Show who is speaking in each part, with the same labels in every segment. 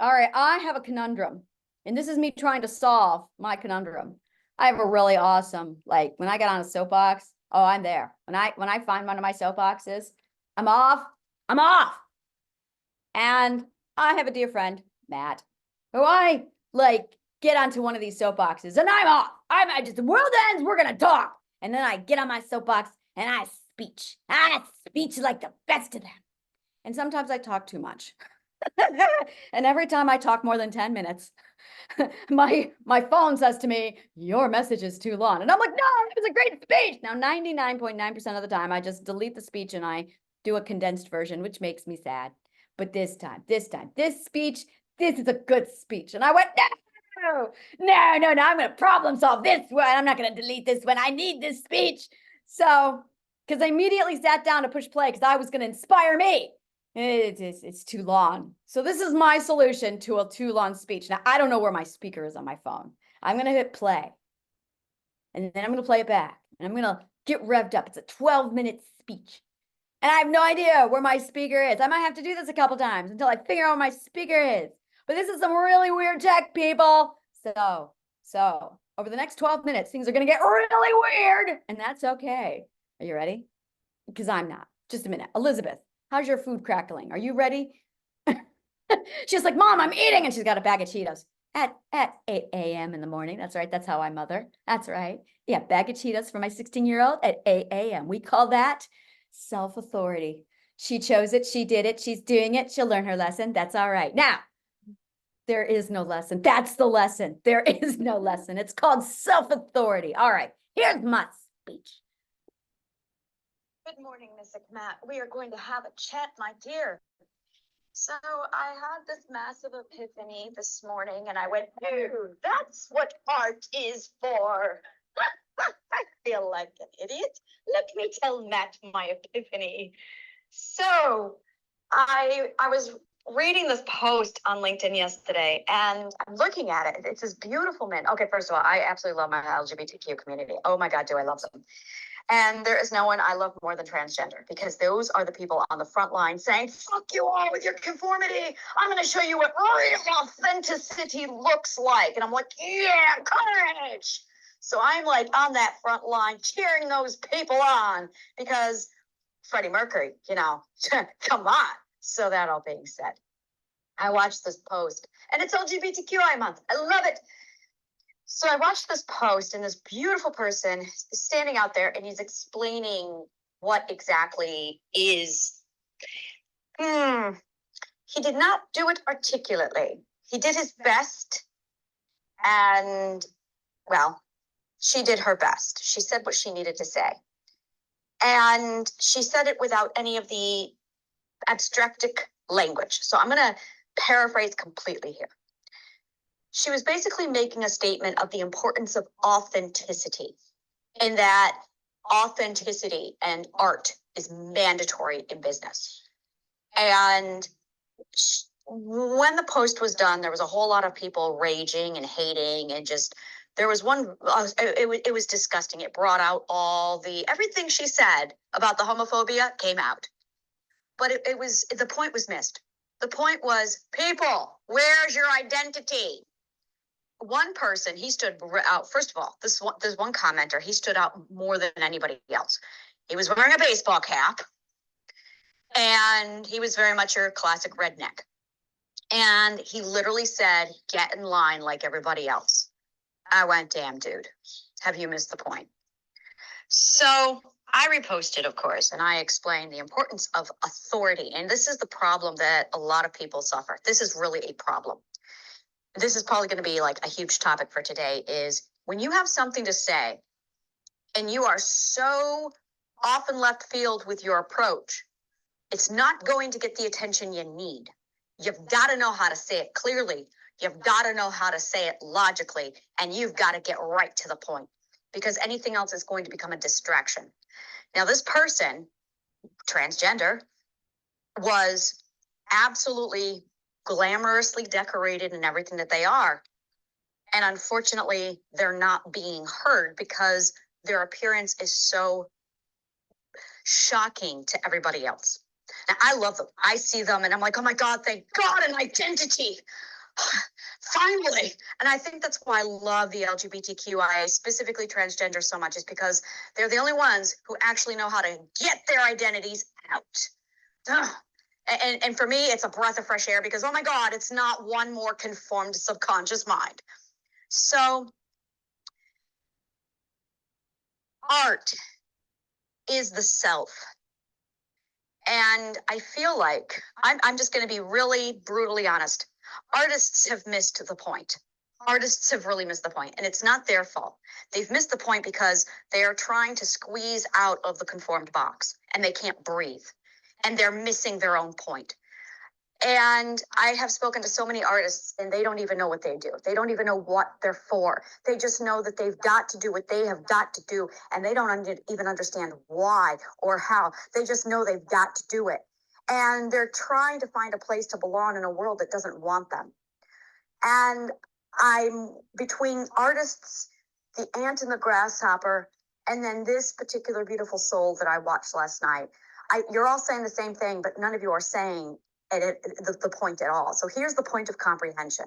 Speaker 1: All right, I have a conundrum, and this is me trying to solve my conundrum. I have a really awesome, like when I get on a soapbox, oh, I'm there. When I find one of my soapboxes, I'm off. I'm off. And I have a dear friend, Matt, who I like get onto one of these soapboxes, and I'm off. I just the world ends, we're gonna talk. And then I get on my soapbox and I speech like the best of them. And sometimes I talk too much. And every time I talk more than 10 minutes, my phone says to me, your message is too long. And I'm like, no, it was a great speech. Now, 99.9% of the time, I just delete the speech and I do a condensed version, which makes me sad. But this speech, this is a good speech. And I went, no, I'm going to problem solve this one. I'm not going to delete this one. I need this speech. So, because I immediately sat down to push play because I was going to inspire me. It's too long. So this is my solution to a too long speech. Now, I don't know where my speaker is on my phone. I'm going to hit play. And then I'm going to play it back. And I'm going to get revved up. It's a 12-minute speech. And I have no idea where my speaker is. I might have to do this a couple times until I figure out where my speaker is. But this is some really weird tech, people. So over the next 12 minutes, things are going to get really weird. And that's okay. Are you ready? Because I'm not. Just a minute. Elizabeth, how's your food crackling? Are you ready? She's like, Mom, I'm eating. And she's got a bag of Cheetos at 8 a.m. in the morning. That's right. That's how I mother. That's right. Yeah, bag of Cheetos for my 16-year-old at 8 a.m. We call that self-authority. She chose it. She did it. She's doing it. She'll learn her lesson. That's all right. Now, there is no lesson. That's the lesson. There is no lesson. It's called self-authority. All right. Here's my speech.
Speaker 2: Good morning, Miss Matt. We are going to have a chat, my dear. So I had this massive epiphany this morning and I went, dude, that's what art is for. I feel like an idiot. Let me tell Matt my epiphany. So I was reading this post on LinkedIn yesterday and I'm looking at it. It's this beautiful man. Okay, first of all, I absolutely love my LGBTQ community. Oh my God, do I love them. And there is no one I love more than transgender because those are the people on the front line saying, fuck you all with your conformity. I'm going to show you what real authenticity looks like. And I'm like, yeah, courage. So I'm like on that front line cheering those people on because Freddie Mercury, come on. So that all being said, I watched this post and it's LGBTQI month. I love it. So I watched this post and this beautiful person is standing out there and he's explaining what exactly is. He did not do it articulately. He did his best and, well, she did her best. She said what she needed to say. And she said it without any of the abstractic language. So I'm going to paraphrase completely here. She was basically making a statement of the importance of authenticity, in that authenticity and art is mandatory in business. And when the post was done, there was a whole lot of people raging and hating and just, there was one, it was disgusting. It brought out everything she said about the homophobia came out. But the point was missed. The point was, people, where's your identity? One person, he stood out. First of all, there's one commenter, he stood out more than anybody else. He was wearing a baseball cap and he was very much your classic redneck. And he literally said, get in line like everybody else. I went, damn, dude, have you missed the point? So I reposted, of course, and I explained the importance of authority. And this is the problem that a lot of people suffer. This is really a problem. This is probably going to be like a huge topic for today, is when you have something to say and you are so off in left field with your approach, it's not going to get the attention you need. You've got to know how to say it clearly. You've got to know how to say it logically, and you've got to get right to the point because anything else is going to become a distraction. Now, this person, transgender, was absolutely glamorously decorated and everything that they are. And unfortunately, they're not being heard because their appearance is so shocking to everybody else. Now, I love them. I see them and I'm like, oh my God, thank God, an identity. Finally. And I think that's why I love the LGBTQIA, specifically transgender, so much, is because they're the only ones who actually know how to get their identities out. Ugh. And for me, it's a breath of fresh air because, oh my God, it's not one more conformed subconscious mind. So art is the self. And I feel like I'm just going to be really brutally honest. Artists have missed the point. Artists have really missed the point, and it's not their fault. They've missed the point because they are trying to squeeze out of the conformed box and they can't breathe, and they're missing their own point. And I have spoken to so many artists and they don't even know what they do. They don't even know what they're for. They just know that they've got to do what they have got to do. And they don't even understand why or how. They just know they've got to do it. And they're trying to find a place to belong in a world that doesn't want them. And I'm between artists, the ant and the grasshopper, and then this particular beautiful soul that I watched last night. You're all saying the same thing, but none of you are saying the point at all. So here's the point of comprehension.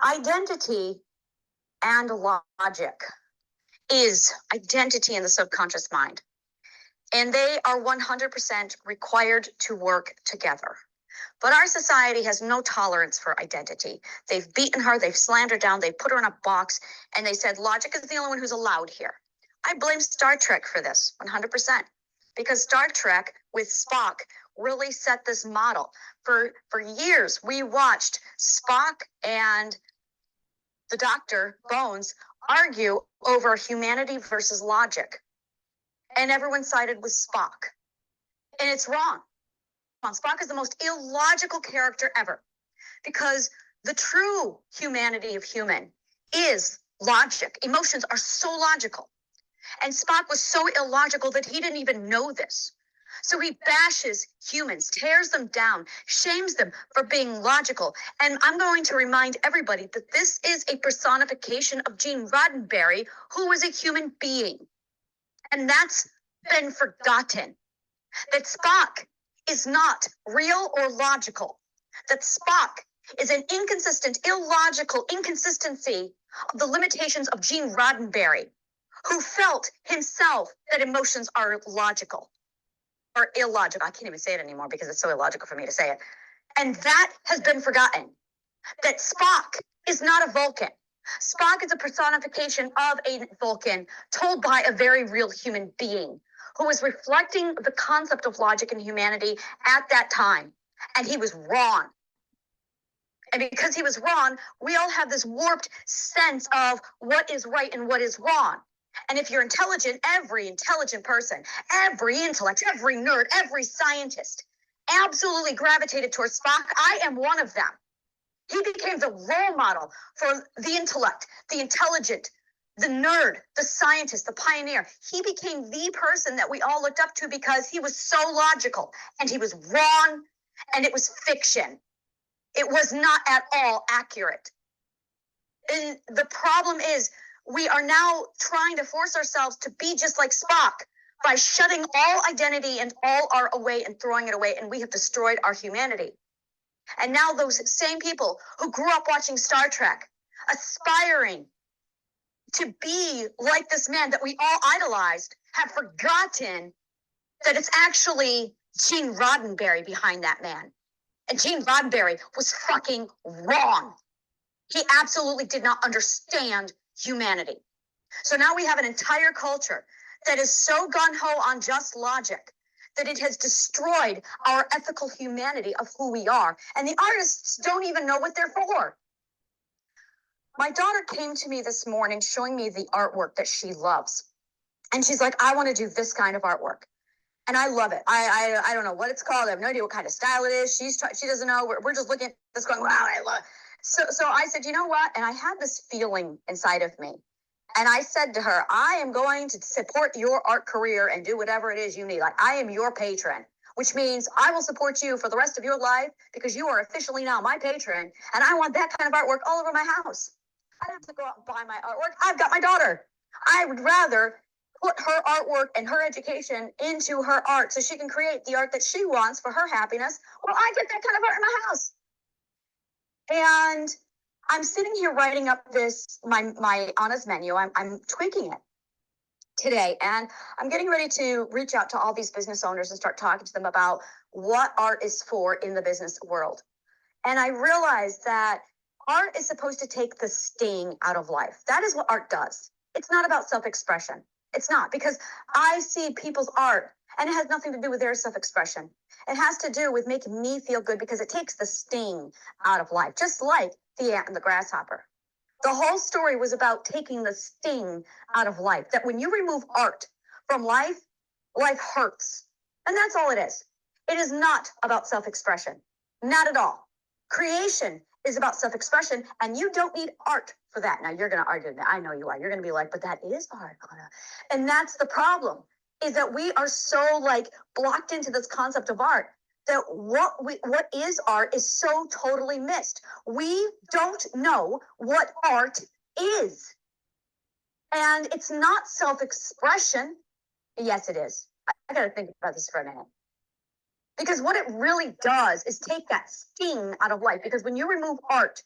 Speaker 2: Identity and logic is identity in the subconscious mind. And they are 100% required to work together. But our society has no tolerance for identity. They've beaten her, they've slammed her down, they put her in a box, and they said logic is the only one who's allowed here. I blame Star Trek for this, 100%. Because Star Trek with Spock really set this model. For years, we watched Spock and the doctor, Bones, argue over humanity versus logic. And everyone sided with Spock. And it's wrong. Spock is the most illogical character ever. Because the true humanity of human is logic. Emotions are so logical. And Spock was so illogical that he didn't even know this. So he bashes humans, tears them down, shames them for being logical. And I'm going to remind everybody that this is a personification of Gene Roddenberry, who was a human being. And that's been forgotten. That Spock is not real or logical. That Spock is an inconsistent, illogical inconsistency of the limitations of Gene Roddenberry, who felt himself that emotions are logical or illogical. I can't even say it anymore because it's so illogical for me to say it. And that has been forgotten. That Spock is not a Vulcan. Spock is a personification of a Vulcan told by a very real human being who was reflecting the concept of logic and humanity at that time. And he was wrong. And because he was wrong, we all have this warped sense of what is right and what is wrong. And if you're intelligent, every intelligent person, every intellect, every nerd, every scientist absolutely gravitated towards Spock. I am one of them. He became the role model for the intellect, the intelligent, the nerd, the scientist, the pioneer. He became the person that we all looked up to because he was so logical and he was wrong and it was fiction. It was not at all accurate. And the problem is we are now trying to force ourselves to be just like Spock by shutting all identity and all art away and throwing it away, and we have destroyed our humanity. And now those same people who grew up watching Star Trek, aspiring to be like this man that we all idolized, have forgotten that it's actually Gene Roddenberry behind that man. And Gene Roddenberry was fucking wrong. He absolutely did not understand humanity. So now we have an entire culture that is so gung-ho on just logic that it has destroyed our ethical humanity of who we are. And the artists don't even know what they're for. My daughter came to me this morning showing me the artwork that she loves. And she's like, I want to do this kind of artwork. And I love it. I don't know what it's called. I have no idea what kind of style it is. She doesn't know. We're just looking at this going, wow, I love it. So I said, you know what? And I had this feeling inside of me. And I said to her, I am going to support your art career and do whatever it is you need. Like, I am your patron, which means I will support you for the rest of your life because you are officially now my patron. And I want that kind of artwork all over my house. I don't have to go out and buy my artwork. I've got my daughter. I would rather put her artwork and her education into her art so she can create the art that she wants for her happiness. Well, I get that kind of art in my house. And I'm sitting here writing up my honest menu. I'm tweaking it today, and I'm getting ready to reach out to all these business owners and start talking to them about what art is for in the business world. And I realized that art is supposed to take the sting out of life. That is what art does. It's not about self-expression. It's not, because I see people's art and it has nothing to do with their self-expression. It has to do with making me feel good because it takes the sting out of life, just like the ant and the grasshopper. The whole story was about taking the sting out of life, that when you remove art from life, life hurts. And that's all it is. It is not about self-expression. Not at all. Creation is about self-expression, and you don't need art for that. Now, you're going to argue that. I know you are. You're going to be like, but that is art, Anna. And that's the problem, is that we are so blocked into this concept of art that what is art is so totally missed. We don't know what art is. And it's not self-expression. Yes, it is. I got to think about this for a minute. Because what it really does is take that sting out of life. Because when you remove art,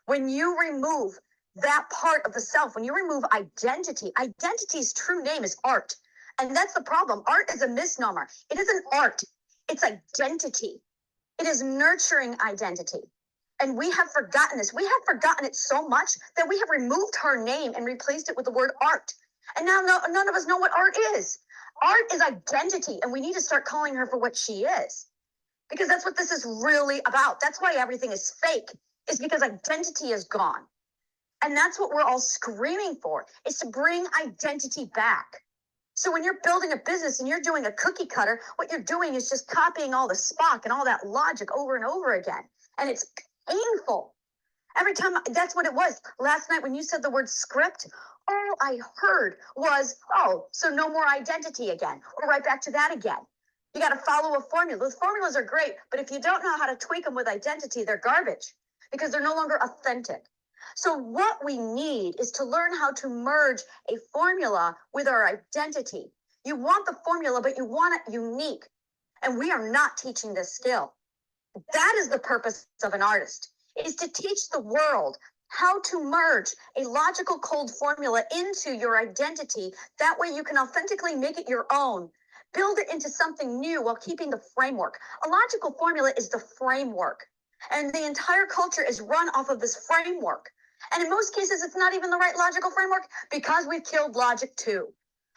Speaker 2: when you remove that part of the self, when you remove identity, identity's true name is art. And that's the problem. Art is a misnomer. It isn't art. It's identity. It is nurturing identity. And we have forgotten this. We have forgotten it so much that we have removed her name and replaced it with the word art. And now none of us know what art is. Art is identity, and we need to start calling her for what she is. Because that's what this is really about. That's why everything is fake, is because identity is gone. And that's what we're all screaming for, is to bring identity back. So when you're building a business and you're doing a cookie cutter, what you're doing is just copying all the Spock and all that logic over and over again. And it's painful. Every time, that's what it was. Last night when you said the word script, all I heard was, oh, so no more identity again. We're right back to that again. You got to follow a formula. Those formulas are great, but if you don't know how to tweak them with identity, they're garbage because they're no longer authentic. So what we need is to learn how to merge a formula with our identity. You want the formula, but you want it unique. And we are not teaching this skill. That is the purpose of an artist, is to teach the world how to merge a logical cold formula into your identity. That way you can authentically make it your own. Build it into something new while keeping the framework. A logical formula is the framework. And the entire culture is run off of this framework. And in most cases, it's not even the right logical framework because we've killed logic too.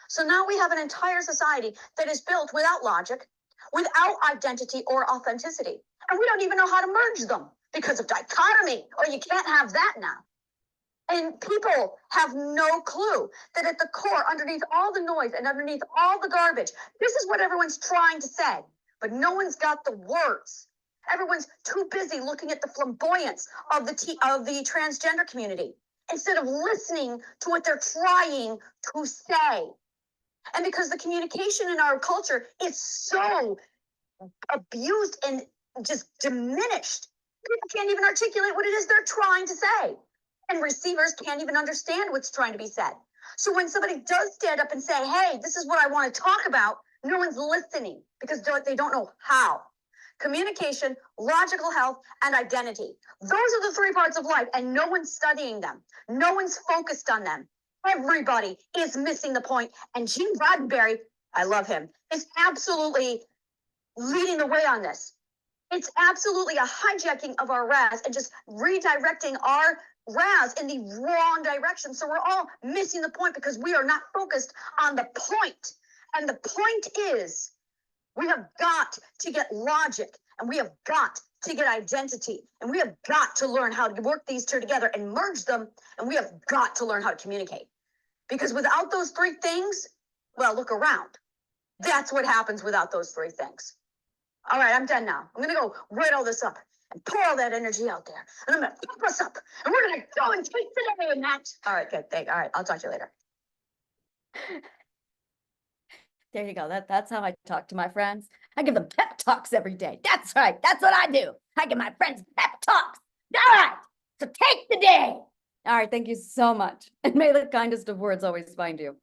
Speaker 2: So now we have an entire society that is built without logic, without identity or authenticity. And we don't even know how to merge them because of dichotomy. Oh, you can't have that now. And people have no clue that at the core, underneath all the noise and underneath all the garbage, this is what everyone's trying to say, but no one's got the words. Everyone's too busy looking at the flamboyance of the transgender community instead of listening to what they're trying to say. And because the communication in our culture is so abused and just diminished, people can't even articulate what it is they're trying to say. And receivers can't even understand what's trying to be said. So when somebody does stand up and say, hey, this is what I want to talk about, no one's listening because they don't know how. Communication, logical health, and identity. Those are the three parts of life, and no one's studying them. No one's focused on them. Everybody is missing the point. And Gene Roddenberry, I love him, is absolutely leading the way on this. It's absolutely a hijacking of our RAS and just redirecting our RAS in the wrong direction. So we're all missing the point because we are not focused on the point. And the point is, we have got to get logic, and we have got to get identity, and we have got to learn how to work these two together and merge them, and we have got to learn how to communicate. Because without those three things, well, look around. That's what happens without those three things. All right, I'm done now. I'm going to go write all this up and pour all that energy out there, and I'm going to pump us up, and we're going to go and take today in that. All right, good. All right, I'll talk to you later.
Speaker 1: There you go. That's how I talk to my friends. I give them pep talks every day. That's right. That's what I do. I give my friends pep talks. All right. So take the day. All right. Thank you so much. And may the kindest of words always find you.